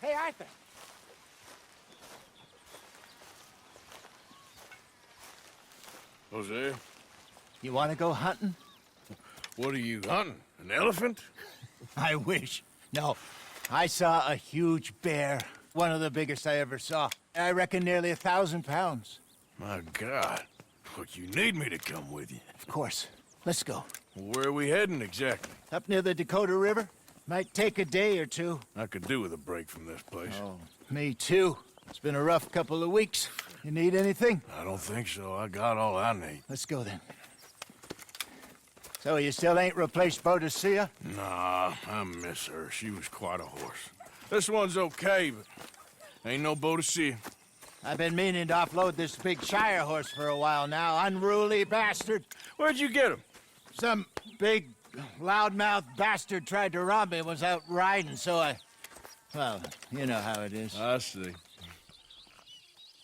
Hey, Arthur. Jose, You want to go hunting? what are you hunting? An elephant? I wish. No. I saw a huge bear. One of the biggest I ever saw. I reckon nearly 1,000 pounds. My God. Look, you need me to come with you. Of course. Let's go. Where are we heading exactly? Up near the Dakota River. Might take a day or two. I could do with a break from this place. Oh, me too. It's been a rough couple of weeks. You need anything? I don't think so. I got all I need. Let's go then. So you still ain't replaced Boadicea? Nah, I miss her. She was quite a horse. This one's okay, but ain't no Boadicea. I've been meaning to offload this big Shire horse for a while now. Unruly bastard. Where'd you get him? Some big, loudmouth bastard tried to rob me, was out riding, so well, you know how it is. I see.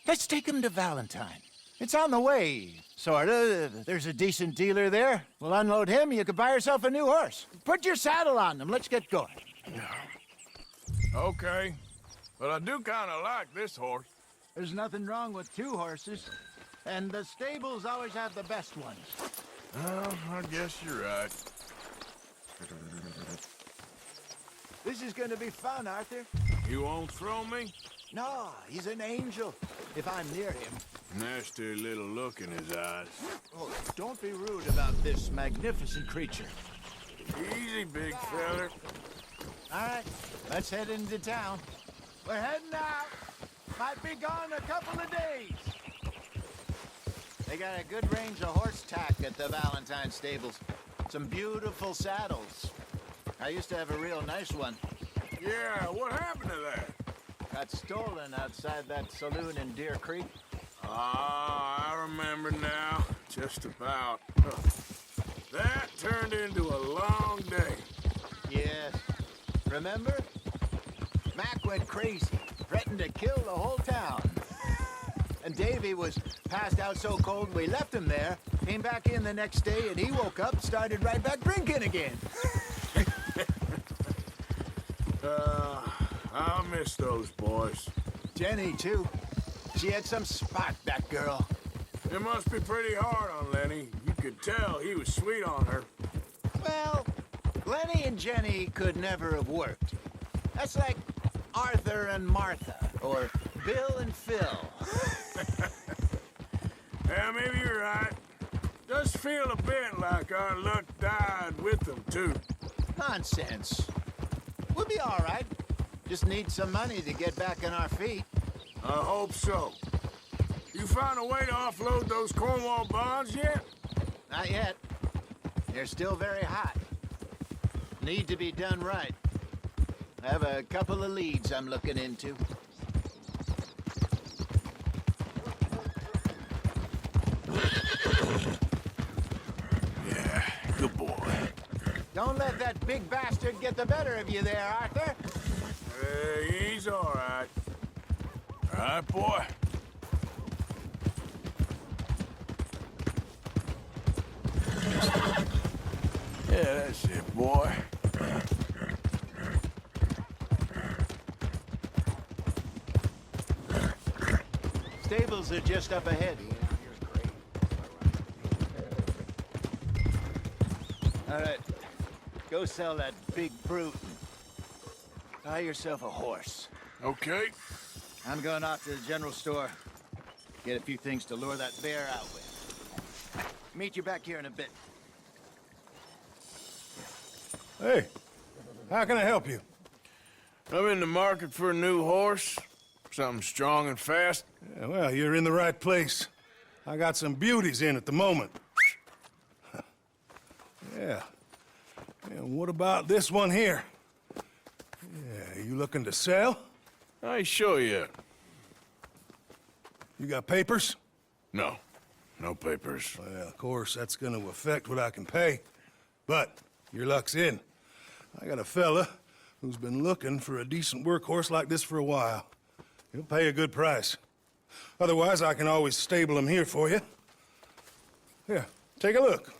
Let's take him to Valentine. It's on the way, sorta. There's a decent dealer there. We'll unload him, you could buy yourself a new horse. Put your saddle on them, let's get going. Okay, but I do kind of like this horse. There's nothing wrong with two horses, and the stables always have the best ones. Oh, I guess you're right. This is gonna be fun, Arthur. You won't throw me? No, he's an angel, if I'm near him. Nasty little look in his eyes. Oh, don't be rude about this magnificent creature. Easy, big feller. All right, let's head into town. We're heading out. Might be gone a couple of days. They got a good range of horse tack at the Valentine stables. Some beautiful saddles. I used to have a real nice one. Yeah, what happened to that? Got stolen outside that saloon in Deer Creek. Ah, I remember now. Just about. That turned into a long day. Yes. Remember? Mac went crazy, threatened to kill the whole town. And Davy was passed out so cold we left him there, came back in the next day, and he woke up, started right back drinking again. I miss those boys. Jenny, too. She had some spot, that girl. It must be pretty hard on Lenny. You could tell he was sweet on her. Well, Lenny and Jenny could never have worked. That's like Arthur and Martha, or Bill and Phil. Yeah, maybe you're right. Does feel a bit like our luck died with them, too. Nonsense. We'll be all right. Just need some money to get back on our feet. I hope so. You found a way to offload those Cornwall bonds yet? Not yet. They're still very hot. Need to be done right. I have a couple of leads I'm looking into. Yeah, good boy. Don't let that big bastard get the better of you there, Arthur. He's all right. All right, boy. Yeah, that's it, boy. Stables are just up ahead. All right, go sell that big brute. Buy yourself a horse. Okay. I'm going off to the general store. Get a few things to lure that bear out with. Meet you back here in a bit. Hey, how can I help you? I'm in the market for a new horse. Something strong and fast. Yeah, well, you're in the right place. I got some beauties in at the moment. Yeah. And what about this one here? Yeah, you looking to sell? I ain't sure yet. You got papers? No. No papers. Well, of course, that's gonna affect what I can pay. But your luck's in. I got a fella who's been looking for a decent workhorse like this for a while. He'll pay a good price. Otherwise, I can always stable him here for you. Here, take a look.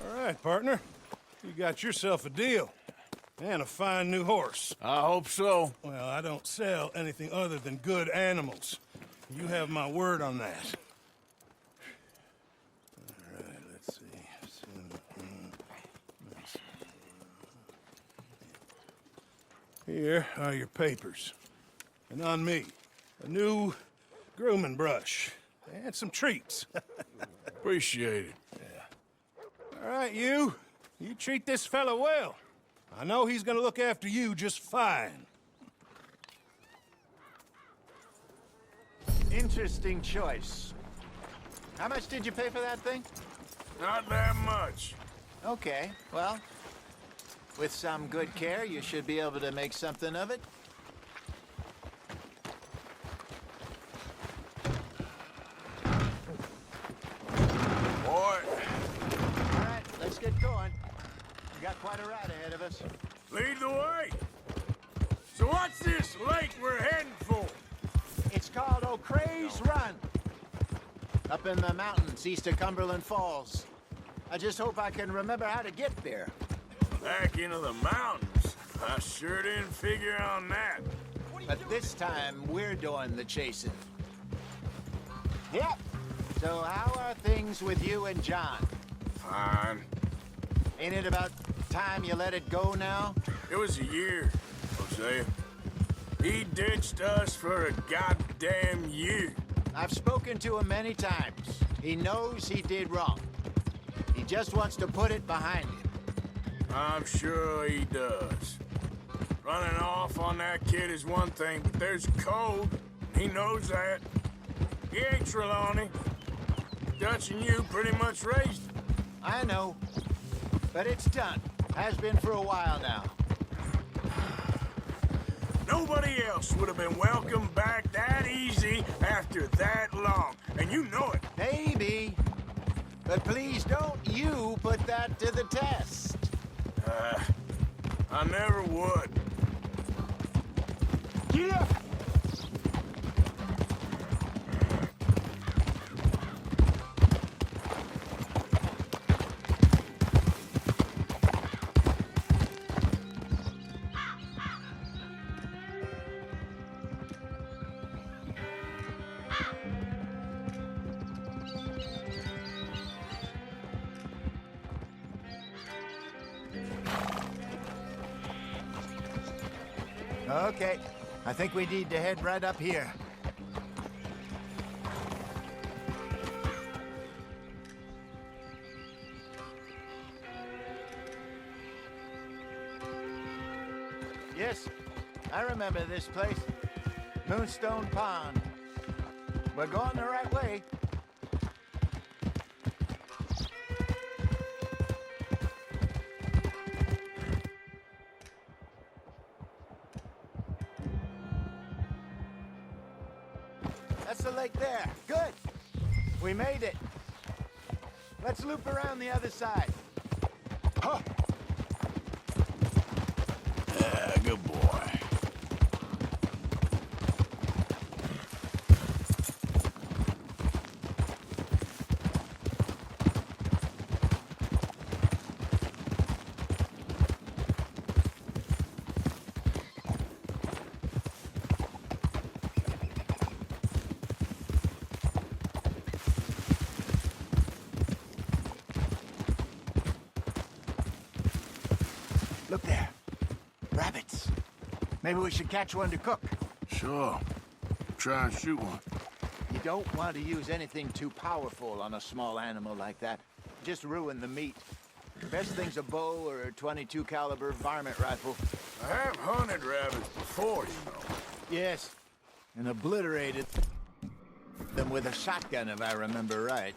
All right, partner. You got yourself a deal. And a fine new horse. I hope so. Well, I don't sell anything other than good animals. You have my word on that. All right, let's see. Here are your papers. And on me, a new grooming brush. And some treats. Appreciate it. All right, you treat this fella well. I know he's gonna look after you just fine. Interesting choice. How much did you pay for that thing? Not that much. Okay, well, with some good care, you should be able to make something of it. Boy, All right, let's get going. We got quite a ride ahead of us. lead the way. So what's this lake we're heading for? It's called O'Creagh's Run. Up in the mountains east of Cumberland Falls. I just hope I can remember how to get there. Back into the mountains. I sure didn't figure on that. But this time, we're doing the chasing. Yep. So how are things with you and John? Fine. Ain't it about time you let it go now? It was a year, Hosea. He ditched us for a goddamn year. I've spoken to him many times. He knows he did wrong. He just wants to put it behind him. I'm sure he does. Running off on that kid is one thing, but there's code. He knows that. He ain't Trelawney. Dutch and you pretty much raised him. I know. But it's done. Has been for a while now. Nobody else would have been welcomed back that easy after that long. And you know it. Maybe. But please don't you put that to the test. I never would. Get up! Okay, I think we need to head right up here. Yes, I remember this place. Moonstone Pond. We're going the right way. That's the lake there. Good. We made it. Let's loop around the other side. Huh. Good boy. Look there. Rabbits. Maybe we should catch one to cook. Sure. Try and shoot one. You don't want to use anything too powerful on a small animal like that. Just ruin the meat. Best thing's a bow or a .22 caliber varmint rifle. I have hunted rabbits before, you know. Yes, and obliterated them with a shotgun, if I remember right.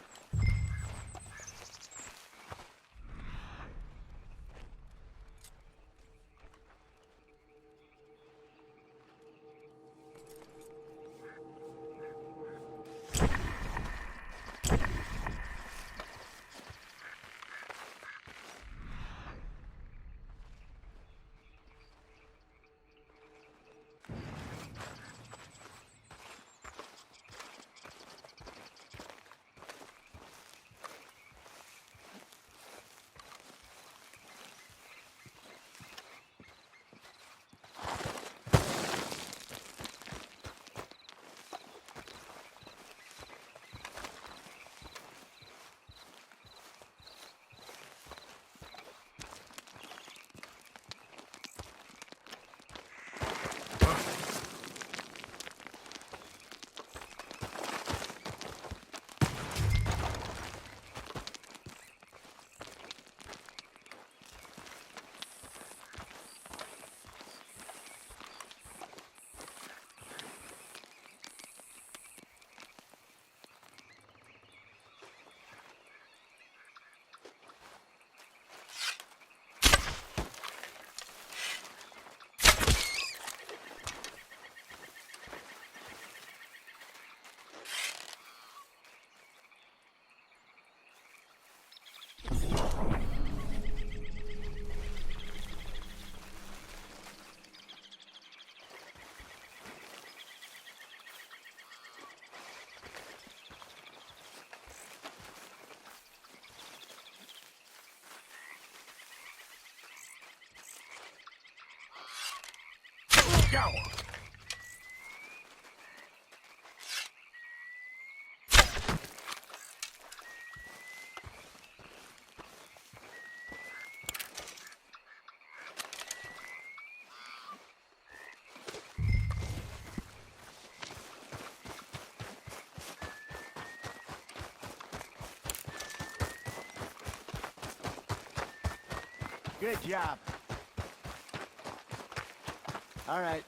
Got one. Good job. All right.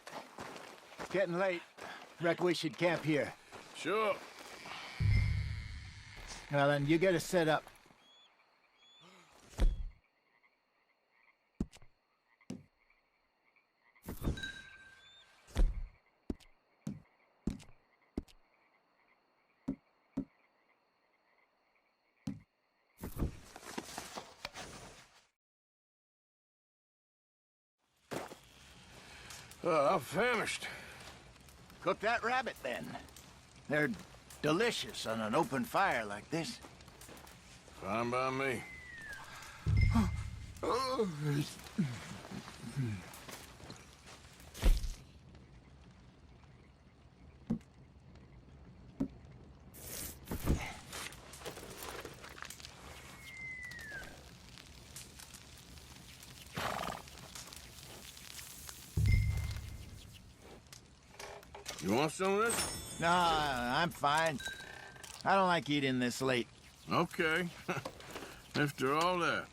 It's getting late. Reckon we should camp here. Sure. Well, then you get us set up. I'm famished. Cook that rabbit, then. They're delicious on an open fire like this. Fine by me. You want some of this? No, I'm fine. I don't like eating this late. Okay. After all that.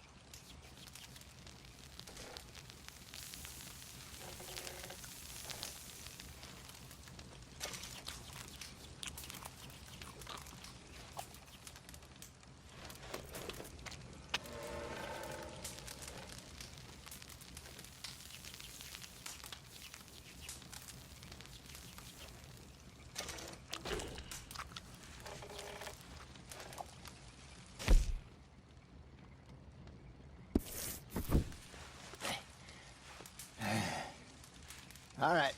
All right.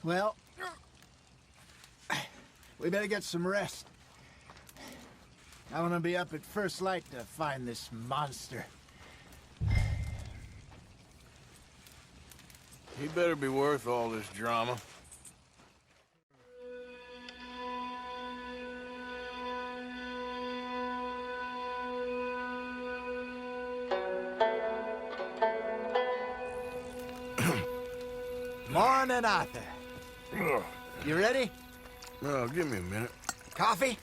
Well, we better get some rest. I want to be up at first light to find this monster. He better be worth all this drama. Morning, Arthur. You ready? Oh, give me a minute. Coffee?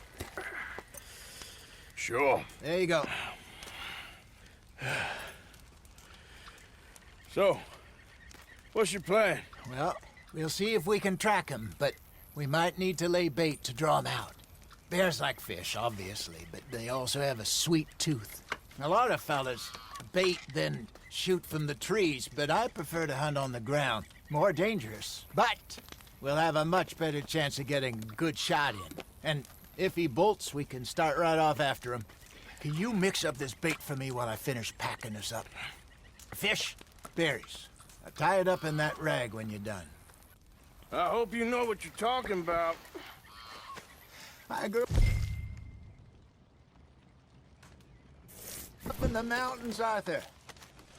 Sure. There you go. So, what's your plan? Well, we'll see if we can track him, but we might need to lay bait to draw him out. Bears like fish, obviously, but they also have a sweet tooth. A lot of fellas bait, then shoot from the trees, but I prefer to hunt on the ground. More dangerous, but we'll have a much better chance of getting a good shot in. And if he bolts, we can start right off after him. Can you mix up this bait for me while I finish packing this up? Fish, berries. Tie it up in that rag when you're done. I hope you know what you're talking about. I grew up in the mountains, Arthur.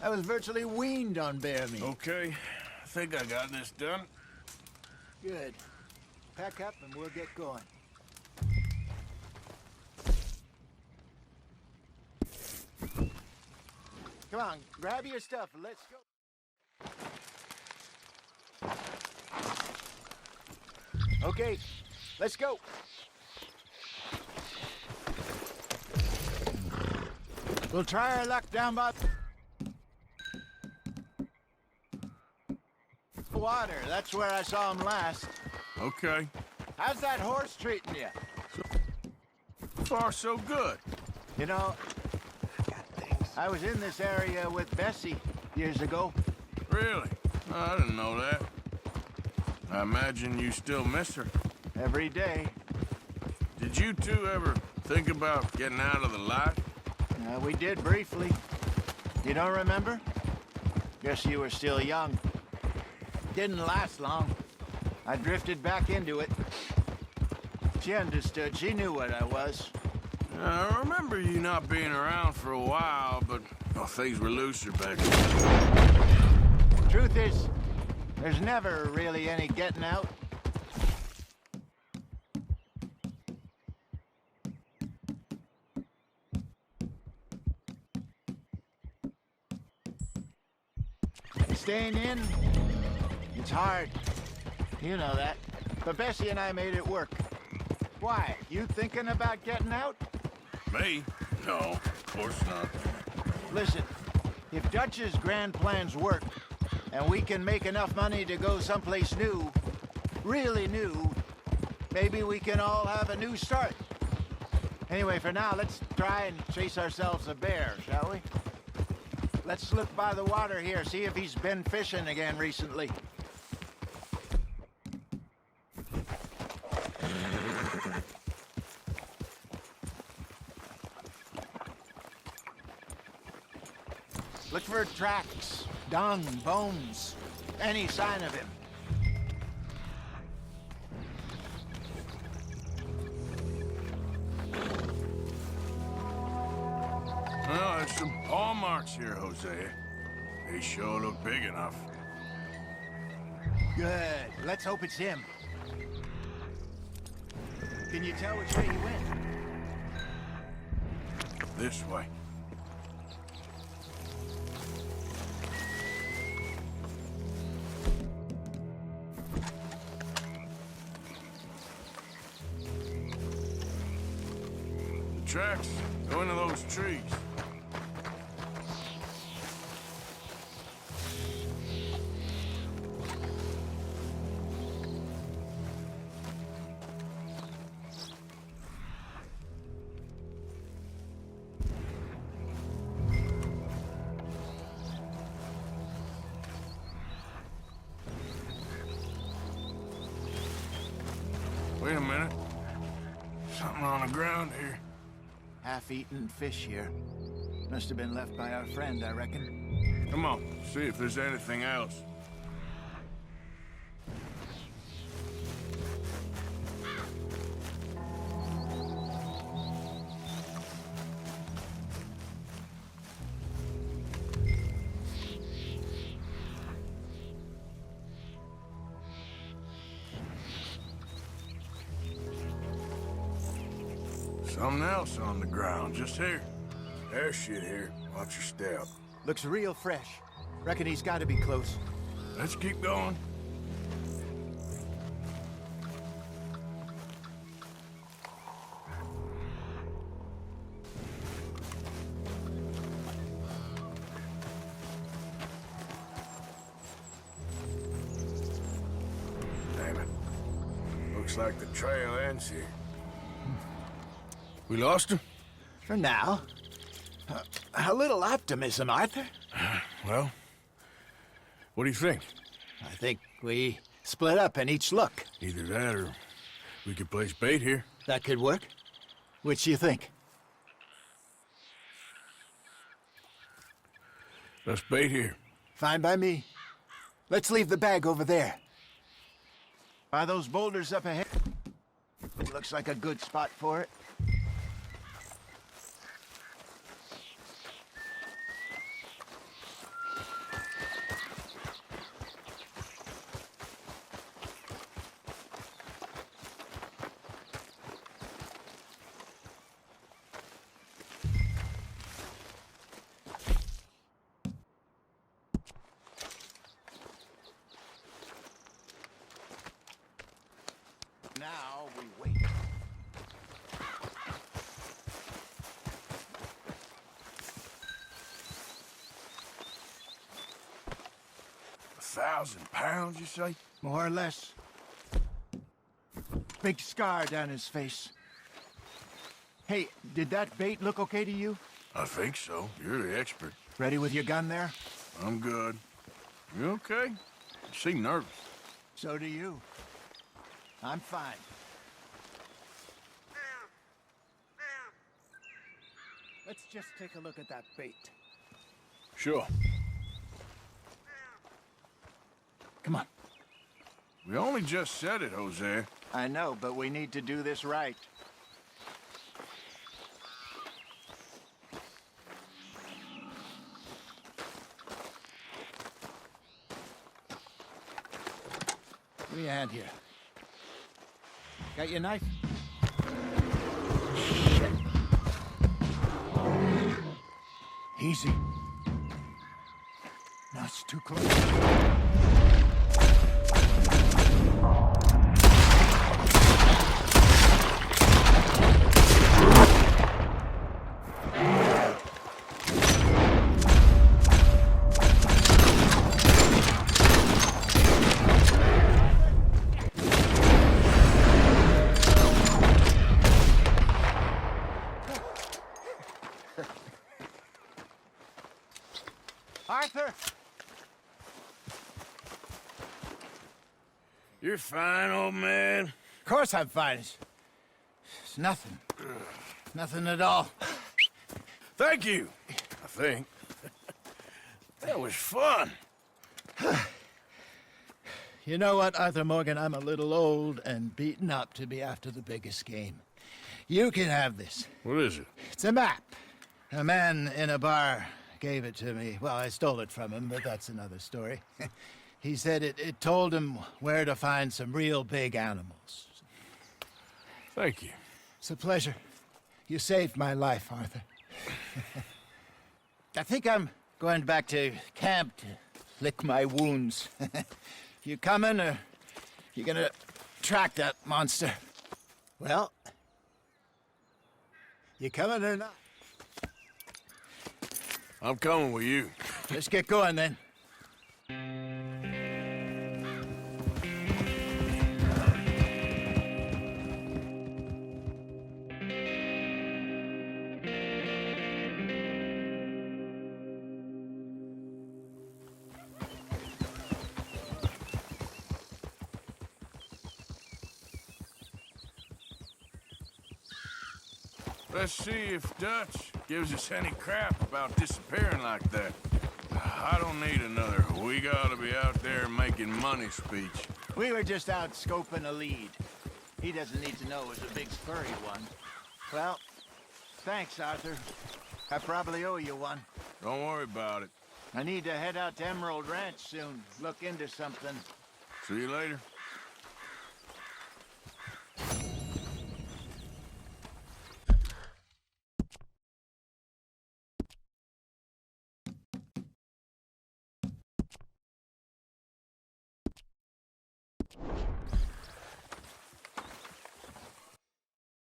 I was virtually weaned on bear meat. Okay, I think I got this done. Good. Pack up and we'll get going. Come on, grab your stuff and let's go. Okay, let's go. We'll try our luck down by the water. That's where I saw him last. Okay. How's that horse treating you? So far, so good. You know, I was in this area with Bessie years ago. Really? Oh, I didn't know that. I imagine you still miss her. Every day. Did you two ever think about getting out of the life? We did briefly. You don't remember? Guess you were still young. Didn't last long. I drifted back into it. She understood. She knew what I was. I remember you not being around for a while, but things were looser back then. Truth is, There's never really any getting out. Staying in, it's hard. You know that. But Bessie and I made it work. Why? You thinking about getting out? Me? No, of course not. Listen, if Dutch's grand plans work, and we can make enough money to go someplace new, really new, maybe we can all have a new start. Anyway, for now, let's try and chase ourselves a bear, shall we? Let's look by the water here, see if he's been fishing again recently. Look for tracks, dung, bones, any sign of him. Well, there's some paw marks here, Jose. They sure look big enough. Good. Let's hope it's him. Can you tell which way he went? This way. The tracks go into those trees. Wait a minute. Something on the ground here. Half-eaten fish here. Must have been left by our friend, I reckon. Come on, see if there's anything else. Something else on the ground, just here. There's shit here. Watch your step. Looks real fresh. Reckon he's got to be close. Let's keep going. Damn it. Looks like the trail ends here. We lost him? For now. A little optimism, Arthur. Well, what do you think? I think we split up and each look. Either that or we could place bait here. That could work. Which do you think? Let's bait here. Fine by me. Let's leave the bag over there. By those boulders up ahead. It looks like a good spot for it. Now we wait. £1,000, you say? More or less. Big scar down his face. Hey, did that bait look okay to you? I think so. You're the expert. Ready with your gun there? I'm good. You okay? You seem nervous. So do you. I'm fine. Let's just take a look at that bait. Sure. Come on. We only just said it, Jose. I know, but we need to do this right. Give me a hand here. Got your knife? Shit. Easy. No, it's too close. Arthur! You're fine, old man. Of course I'm fine. It's nothing. Nothing at all. Thank you, I think. That was fun. You know what, Arthur Morgan? I'm a little old and beaten up to be after the biggest game. You can have this. What is it? It's a map. A man in a bar gave it to me. Well, I stole it from him, but that's another story. He said it told him where to find some real big animals. Thank you. It's a pleasure. You saved my life, Arthur. I think I'm going back to camp to lick my wounds. You coming, or you gonna track that monster? Well, you coming or not? I'm coming with you. Let's get going, then. Let's see if Dutch gives us any crap about disappearing like that. I don't need another "we gotta be out there making money" speech. We were just out scoping a lead. He doesn't need to know it was a big furry one. Well, thanks, Arthur. I probably owe you one. Don't worry about it. I need to head out to Emerald Ranch soon. Look into something. See you later.